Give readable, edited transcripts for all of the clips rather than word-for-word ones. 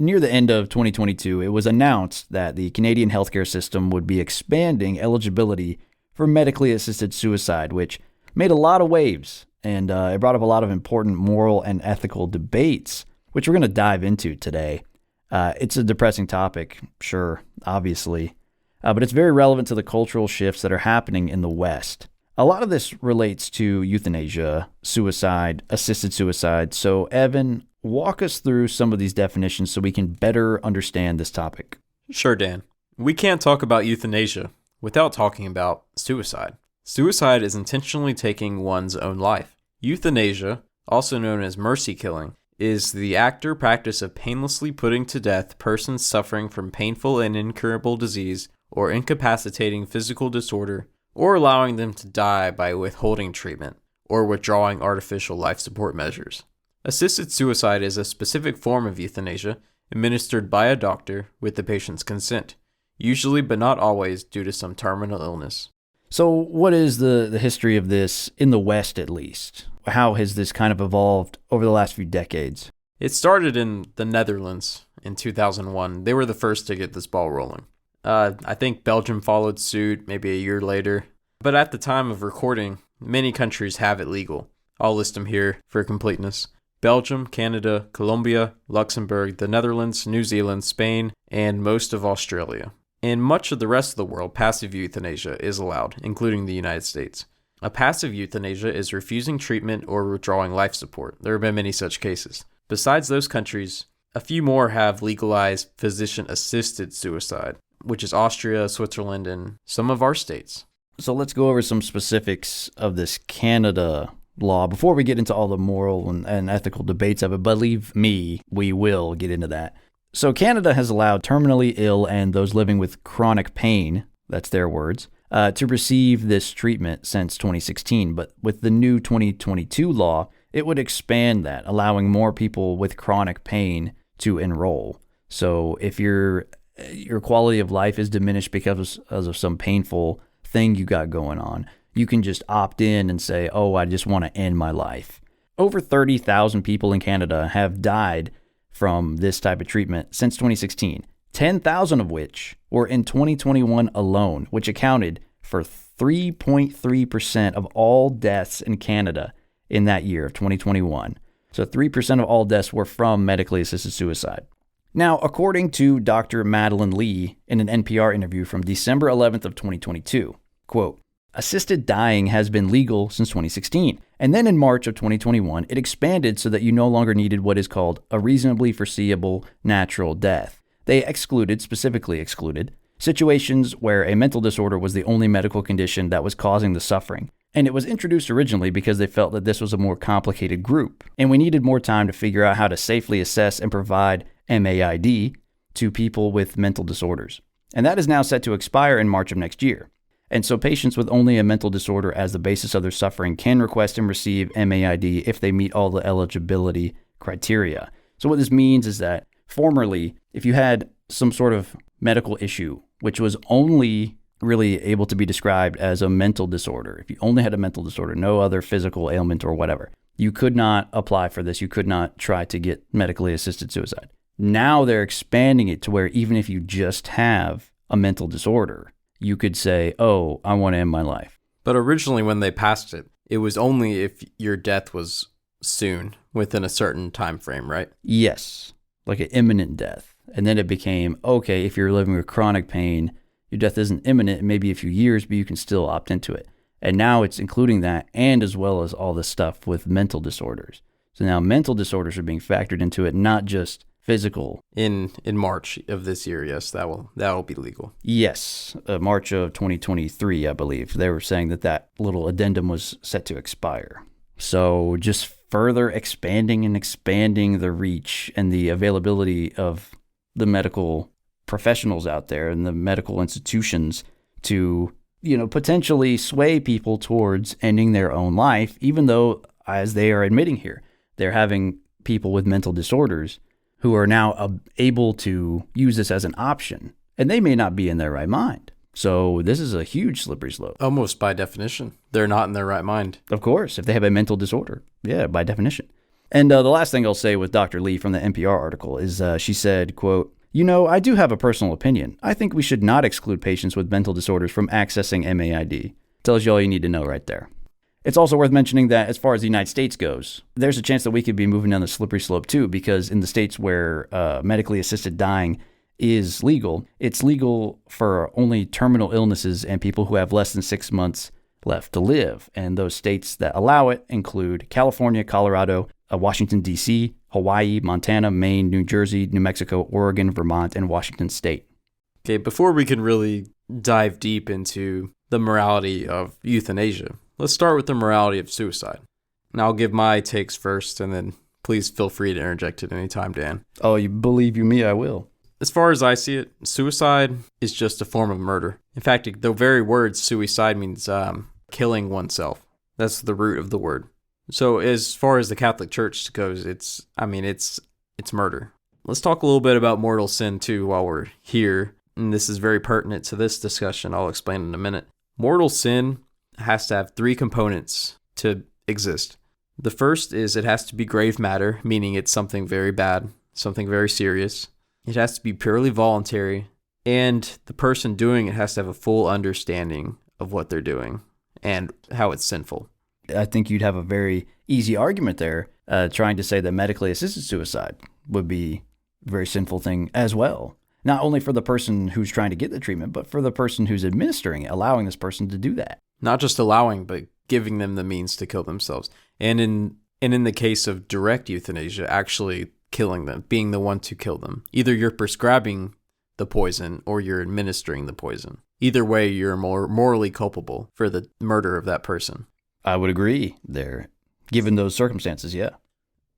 near the end of 2022, it was announced that the Canadian healthcare system would be expanding eligibility for medically assisted suicide, which made a lot of waves, and it brought up a lot of important moral and ethical debates, which we're going to dive into today. It's a depressing topic, sure, obviously, but it's very relevant to the cultural shifts that are happening in the West. A lot of this relates to euthanasia, suicide, assisted suicide. So, Evan, walk us through some of these definitions so we can better understand this topic. Sure, Dan. We can't talk about euthanasia without talking about suicide. Suicide is intentionally taking one's own life. Euthanasia, also known as mercy killing, is the act or practice of painlessly putting to death persons suffering from painful and incurable disease or incapacitating physical disorder, or allowing them to die by withholding treatment or withdrawing artificial life support measures. Assisted suicide is a specific form of euthanasia administered by a doctor with the patient's consent, usually but not always due to some terminal illness. So what is the history of this in the West, at least? How has this kind of evolved over the last few decades? It started in the Netherlands in 2001. They were the first to get this ball rolling. I think Belgium followed suit maybe a year later. But at the time of recording, many countries have it legal. I'll list them here for completeness. Belgium, Canada, Colombia, Luxembourg, the Netherlands, New Zealand, Spain, and most of Australia. In much of the rest of the world, passive euthanasia is allowed, including the United States. A passive euthanasia is refusing treatment or withdrawing life support. There have been many such cases. Besides those countries, a few more have legalized physician-assisted suicide, which is Austria, Switzerland, and some of our states. So let's go over some specifics of this Canada law before we get into all the moral and ethical debates of it. Believe me, we will get into that. So Canada has allowed terminally ill and those living with chronic pain, that's their words, to receive this treatment since 2016. But with the new 2022 law, it would expand that, allowing more people with chronic pain to enroll. So if your quality of life is diminished because of some painful thing you got going on, you can just opt in and say, oh, I just want to end my life. Over 30,000 people in Canada have died from this type of treatment since 2016, 10,000 of which were in 2021 alone, which accounted for 3.3% of all deaths in Canada in that year of 2021. So 3% of all deaths were from medically assisted suicide. Now, according to Dr. Madeline Lee in an NPR interview from December 11th of 2022, quote, assisted dying has been legal since 2016, and then in March of 2021, it expanded so that you no longer needed what is called a reasonably foreseeable natural death. They specifically excluded, situations where a mental disorder was the only medical condition that was causing the suffering. And it was introduced originally because they felt that this was a more complicated group, and we needed more time to figure out how to safely assess and provide MAID to people with mental disorders. And that is now set to expire in March of next year. And so patients with only a mental disorder as the basis of their suffering can request and receive MAID if they meet all the eligibility criteria. So what this means is that formerly, if you had some sort of medical issue, which was only really able to be described as a mental disorder, if you only had a mental disorder, no other physical ailment or whatever, you could not apply for this. You could not try to get medically assisted suicide. Now they're expanding it to where even if you just have a mental disorder, you could say, oh, I want to end my life. But originally when they passed it, it was only if your death was soon, within a certain time frame, right? Yes, like an imminent death. And then it became, okay, if you're living with chronic pain, your death isn't imminent, it may be a few years, but you can still opt into it. And now it's including that, and as well as all the stuff with mental disorders. So now mental disorders are being factored into it, not just physical. In March of this year, yes, that will be legal. Yes, March of 2023, I believe. They were saying that little addendum was set to expire. So just further expanding the reach and the availability of the medical professionals out there and the medical institutions to, potentially sway people towards ending their own life, even though, as they are admitting here, they're having people with mental disorders who are now able to use this as an option, and they may not be in their right mind. So this is a huge slippery slope. Almost by definition, they're not in their right mind. Of course, if they have a mental disorder, yeah, by definition. And the last thing I'll say with Dr. Lee from the NPR article is she said, quote, I do have a personal opinion. I think we should not exclude patients with mental disorders from accessing MAID. Tells you all you need to know right there. It's also worth mentioning that as far as the United States goes, there's a chance that we could be moving down the slippery slope too, because in the states where medically assisted dying is legal, it's legal for only terminal illnesses and people who have less than 6 months left to live. And those states that allow it include California, Colorado, Washington, D.C., Hawaii, Montana, Maine, New Jersey, New Mexico, Oregon, Vermont, and Washington State. Okay, before we can really dive deep into the morality of euthanasia, let's start with the morality of suicide. Now, I'll give my takes first, and then please feel free to interject at any time, Dan. Oh, you believe you me, I will. As far as I see it, suicide is just a form of murder. In fact, the very word suicide means killing oneself. That's the root of the word. So as far as the Catholic Church goes, it's murder. Let's talk a little bit about mortal sin too while we're here. And this is very pertinent to this discussion. I'll explain in a minute. Mortal sin has to have 3 components to exist. The first is it has to be grave matter, meaning it's something very bad, something very serious. It has to be purely voluntary, and the person doing it has to have a full understanding of what they're doing and how it's sinful. I think you'd have a very easy argument there, trying to say that medically assisted suicide would be a very sinful thing as well. Not only for the person who's trying to get the treatment, but for the person who's administering it, allowing this person to do that. Not just allowing, but giving them the means to kill themselves. And in the case of direct euthanasia, actually killing them, being the one to kill them. Either you're prescribing the poison or you're administering the poison. Either way, you're more morally culpable for the murder of that person. I would agree there, given those circumstances, yeah.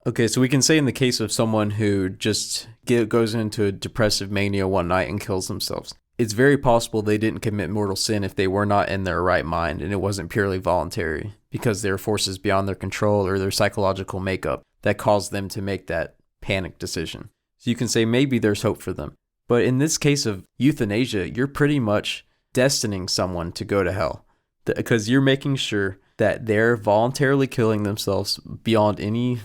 Okay, so we can say in the case of someone who just goes into a depressive mania one night and kills themselves, it's very possible they didn't commit mortal sin if they were not in their right mind and it wasn't purely voluntary, because there are forces beyond their control or their psychological makeup that caused them to make that panic decision. So you can say maybe there's hope for them. But in this case of euthanasia, you're pretty much destining someone to go to hell, because you're making sure that they're voluntarily killing themselves beyond any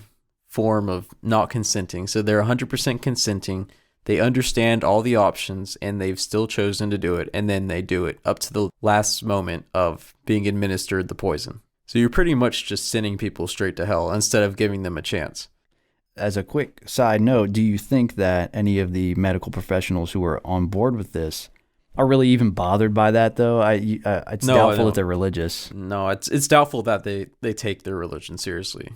form of not consenting. So they're 100% consenting. They understand all the options and they've still chosen to do it. And then they do it up to the last moment of being administered the poison. So you're pretty much just sending people straight to hell instead of giving them a chance. As a quick side note, do you think that any of the medical professionals who are on board with this are really even bothered by that, though? It's doubtful that they're religious. No, it's doubtful that they take their religion seriously,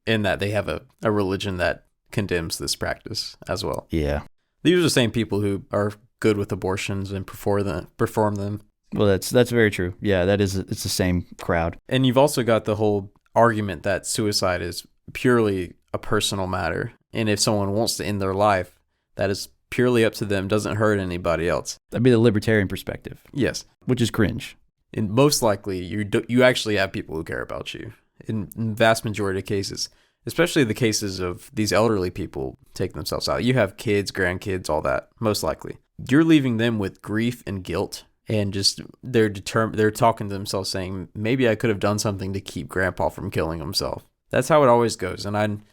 and that they have a religion that condemns this practice as well. Yeah. These are the same people who are good with abortions and perform them. Well, that's very true. Yeah, it's the same crowd. And you've also got the whole argument that suicide is purely a personal matter, and if someone wants to end their life, that is purely up to them, doesn't hurt anybody else. That'd be the libertarian perspective. Yes. Which is cringe. And most likely, you actually have people who care about you in the vast majority of cases, especially the cases of these elderly people taking themselves out. You have kids, grandkids, all that, most likely. You're leaving them with grief and guilt, and just they're talking to themselves saying, maybe I could have done something to keep grandpa from killing himself. That's how it always goes. And I'm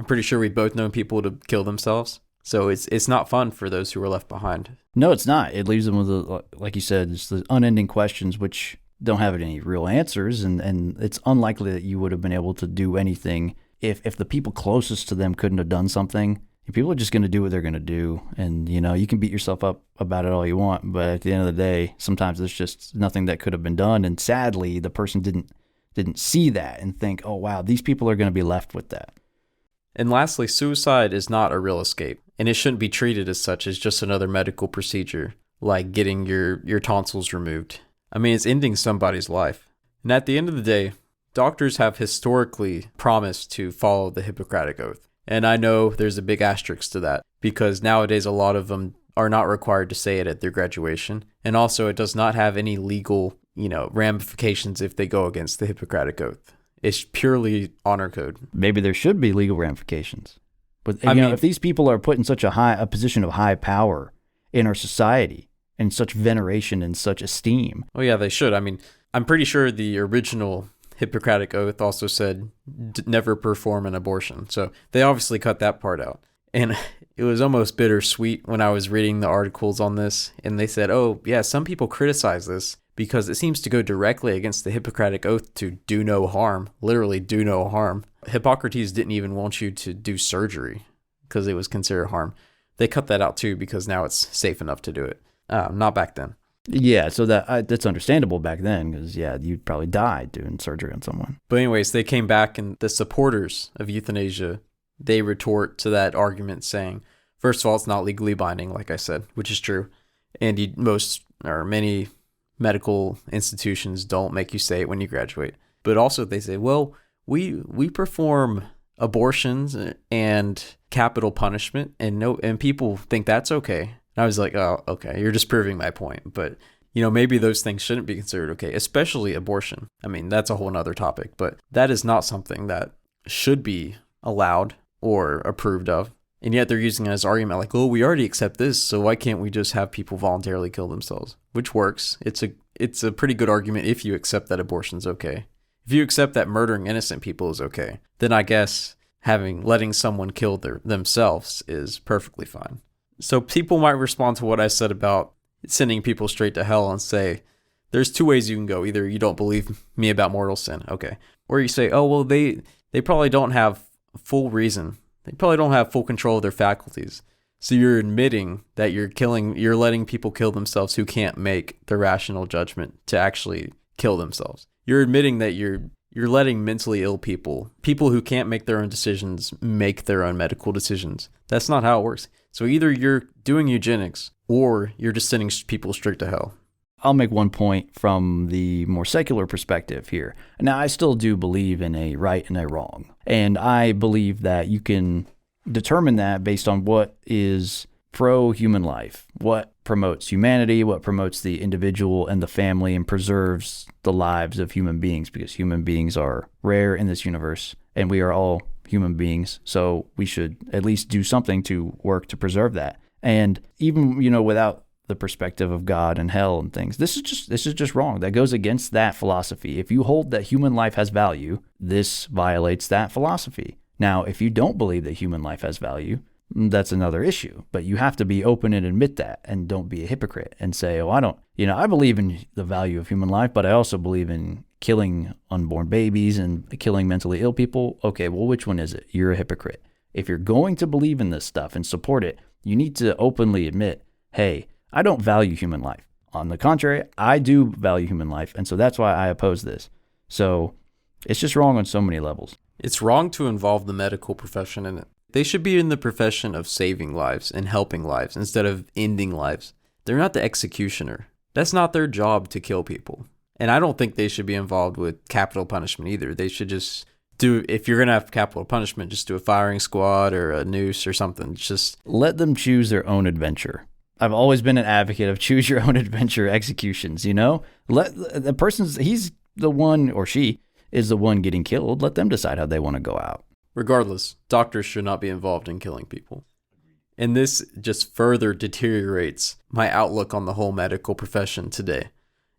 pretty sure we've both known people to kill themselves. So it's not fun for those who are left behind. No, it's not. It leaves them with, like you said, just the unending questions which don't have any real answers. And it's unlikely that you would have been able to do anything if the people closest to them couldn't have done something. People are just going to do what they're going to do. And, you can beat yourself up about it all you want. But at the end of the day, sometimes there's just nothing that could have been done. And sadly, the person didn't see that and think, oh, wow, these people are going to be left with that. And lastly, suicide is not a real escape, and it shouldn't be treated as such as just another medical procedure, like getting your tonsils removed. I mean, it's ending somebody's life. And at the end of the day, doctors have historically promised to follow the Hippocratic Oath. And I know there's a big asterisk to that, because nowadays a lot of them are not required to say it at their graduation. And also it does not have any legal, ramifications if they go against the Hippocratic Oath. It's purely honor code. Maybe there should be legal ramifications. But if these people are put in such a position of high power in our society, and such veneration and such esteem. Oh yeah, they should. I mean, I'm pretty sure the original Hippocratic Oath also said never perform an abortion. So they obviously cut that part out. And it was almost bittersweet when I was reading the articles on this. And they said, oh, yeah, some people criticize this because it seems to go directly against the Hippocratic Oath to do no harm, literally do no harm. Hippocrates didn't even want you to do surgery because it was considered harm. They cut that out too because now it's safe enough to do it. Not back then. Yeah, so that's understandable back then because, yeah, you'd probably die doing surgery on someone. But anyways, they came back, and the supporters of euthanasia, they retort to that argument saying, first of all, it's not legally binding, like I said, which is true. And many medical institutions don't make you say it when you graduate. But also they say, well, we perform abortions and capital punishment, and people think that's okay. I was like, oh, okay, you're just proving my point. But, maybe those things shouldn't be considered okay, especially abortion. I mean, that's a whole nother topic, but that is not something that should be allowed or approved of. And yet they're using it as an argument like, oh, we already accept this, so why can't we just have people voluntarily kill themselves? Which works. It's a pretty good argument if you accept that abortion's okay. If you accept that murdering innocent people is okay, then I guess letting someone kill themselves is perfectly fine. So people might respond to what I said about sending people straight to hell and say, there's two ways you can go. Either you don't believe me about mortal sin, okay. Or you say, oh, well, they probably don't have full reason. They probably don't have full control of their faculties. So you're admitting that you're letting people kill themselves who can't make the rational judgment to actually kill themselves. You're admitting that you're letting mentally ill people who can't make their own decisions, make their own medical decisions. That's not how it works. So either you're doing eugenics or you're just sending people straight to hell. I'll make one point from the more secular perspective here. Now, I still do believe in a right and a wrong. And I believe that you can determine that based on what is pro-human life, what promotes humanity, what promotes the individual and the family and preserves the lives of human beings, because human beings are rare in this universe and we are all human beings. So we should at least do something to work to preserve that. And even, without the perspective of God and hell and things, this is just wrong. That goes against that philosophy. If you hold that human life has value, this violates that philosophy. Now, if you don't believe that human life has value, that's another issue. But you have to be open and admit that, and don't be a hypocrite and say, oh, I believe in the value of human life, but I also believe in killing unborn babies and killing mentally ill people. Okay, well, which one is it? You're a hypocrite. If you're going to believe in this stuff and support it, you need to openly admit, hey, I don't value human life. On the contrary, I do value human life, and so that's why I oppose this. So it's just wrong on so many levels. It's wrong to involve the medical profession in it. They should be in the profession of saving lives and helping lives instead of ending lives. They're not the executioner. That's not their job to kill people. And I don't think they should be involved with capital punishment either. They should just if you're going to have capital punishment, just do a firing squad or a noose or something. Just let them choose their own adventure. I've always been an advocate of choose your own adventure executions, Let the he's the one, or she is the one getting killed. Let them decide how they want to go out. Regardless, doctors should not be involved in killing people. And this just further deteriorates my outlook on the whole medical profession today.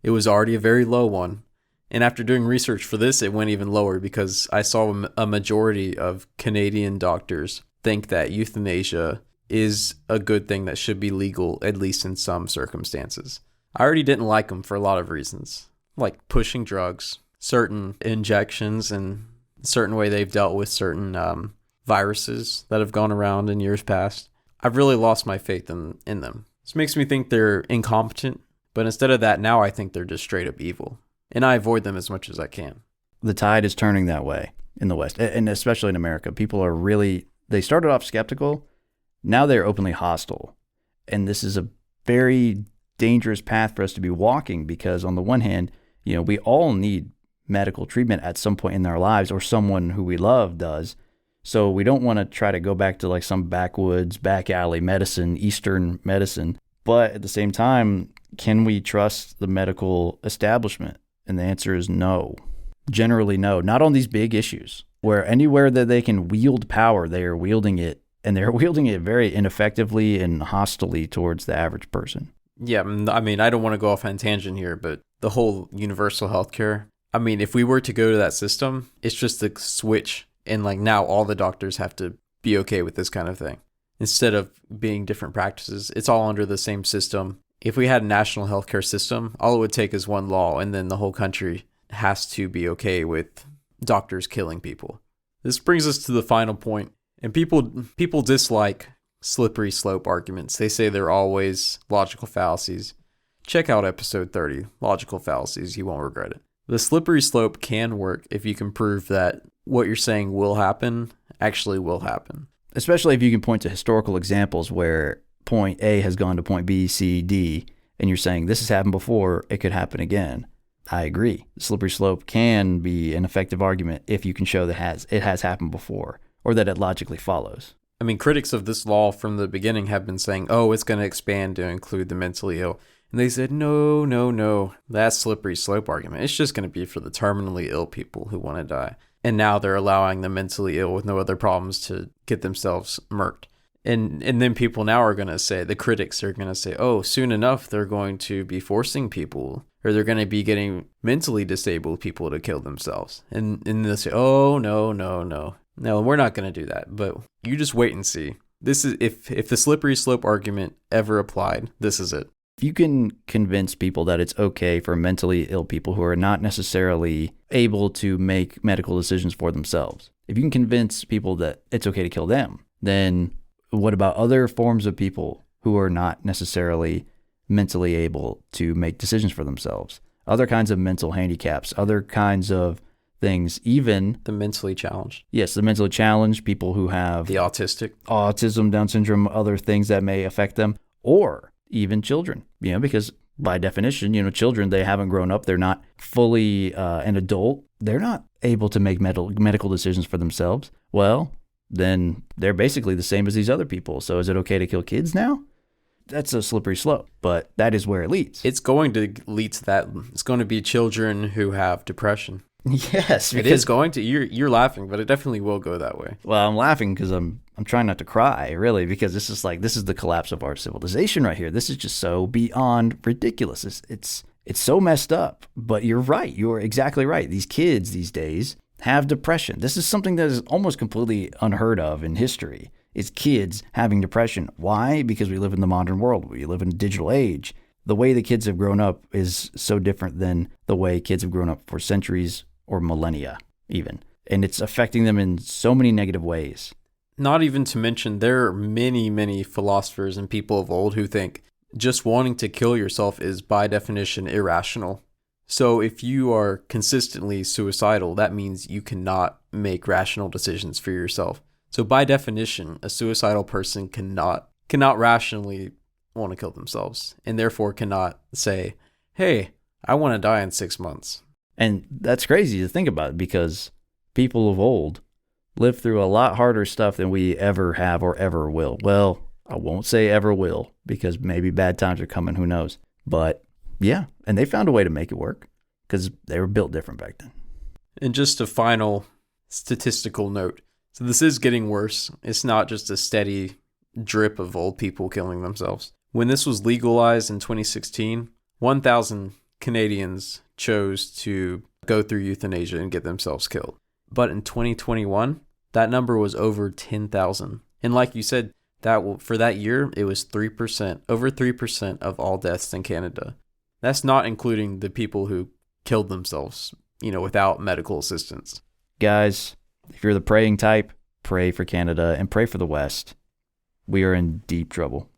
It was already a very low one. And after doing research for this, it went even lower because I saw a majority of Canadian doctors think that euthanasia is a good thing that should be legal, at least in some circumstances. I already didn't like them for a lot of reasons, like pushing drugs, certain injections, and certain way they've dealt with certain viruses that have gone around in years past. I've really lost my faith in them. This makes me think they're incompetent, but instead of that, now I think they're just straight up evil. And I avoid them as much as I can. The tide is turning that way in the West, and especially in America. People are they started off skeptical. Now they're openly hostile. And this is a very dangerous path for us to be walking because on the one hand, we all need medical treatment at some point in our lives, or someone who we love does. So we don't want to try to go back to like some backwoods, back alley medicine, Eastern medicine. But at the same time, can we trust the medical establishment? And the answer is no. Generally, no. Not on these big issues where anywhere that they can wield power, they are wielding it. And they're wielding it very ineffectively and hostilely towards the average person. Yeah, I mean, I don't want to go off on a tangent here, but the whole universal healthcare, I mean, if we were to go to that system, it's just a switch. And like now all the doctors have to be okay with this kind of thing. Instead of being different practices, it's all under the same system. If we had a national healthcare system, all it would take is one law, and then the whole country has to be okay with doctors killing people. This brings us to the final point. And people dislike slippery slope arguments. They say they're always logical fallacies. Check out episode 30, Logical Fallacies. You won't regret it. The slippery slope can work if you can prove that what you're saying will happen actually will happen. Especially if you can point to historical examples where point A has gone to point B, C, D, and you're saying this has happened before, it could happen again. I agree. The slippery slope can be an effective argument if you can show that it has happened before, or that it logically follows. I mean, critics of this law from the beginning have been saying, oh, it's going to expand to include the mentally ill. And they said, no, that's slippery slope argument. It's just going to be for the terminally ill people who want to die. And now they're allowing the mentally ill with no other problems to get themselves murked. And then people now are going to say, the critics are going to say, oh, soon enough, they're going to be forcing people, or they're going to be getting mentally disabled people to kill themselves. And they'll say, oh, no, we're not going to do that. But you just wait and see. This is if the slippery slope argument ever applied, this is it. If you can convince people that it's okay for mentally ill people who are not necessarily able to make medical decisions for themselves, if you can convince people that it's okay to kill them, then what about other forms of people who are not necessarily mentally able to make decisions for themselves? Other kinds of mental handicaps, other kinds of things, even the mentally challenged. Yes, the mentally challenged, people who have the autism, Down syndrome, other things that may affect them, or even children, because by definition, children, they haven't grown up. They're not fully an adult. They're not able to make medical decisions for themselves. Well, then they're basically the same as these other people. So is it okay to kill kids now? That's a slippery slope, but that is where it leads. It's going to lead to that. It's going to be children who have depression. Yes, it is going to. You're laughing, but it definitely will go that way. Well, I'm laughing because I'm trying not to cry, really, because this is the collapse of our civilization right here. This is just so beyond ridiculous. It's so messed up. But you're right. You're exactly right. These kids these days have depression. This is something that is almost completely unheard of in history. Is kids having depression. Why? Because we live in the modern world. We live in a digital age. The way the kids have grown up is so different than the way kids have grown up for centuries or millennia even. And it's affecting them in so many negative ways. Not even to mention, there are many, many philosophers and people of old who think just wanting to kill yourself is by definition irrational. So if you are consistently suicidal, that means you cannot make rational decisions for yourself. So by definition, a suicidal person cannot rationally want to kill themselves, and therefore cannot say, hey, I want to die in 6 months. And that's crazy to think about, because people of old lived through a lot harder stuff than we ever have or ever will. Well, I won't say ever will, because maybe bad times are coming, who knows. But yeah, and they found a way to make it work because they were built different back then. And just a final statistical note. So this is getting worse. It's not just a steady drip of old people killing themselves. When this was legalized in 2016, 1,000 Canadians chose to go through euthanasia and get themselves killed. But in 2021, that number was over 10,000. And like you said, for that year, it was 3%, over 3% of all deaths in Canada. That's not including the people who killed themselves, without medical assistance. Guys, if you're the praying type, pray for Canada and pray for the West. We are in deep trouble.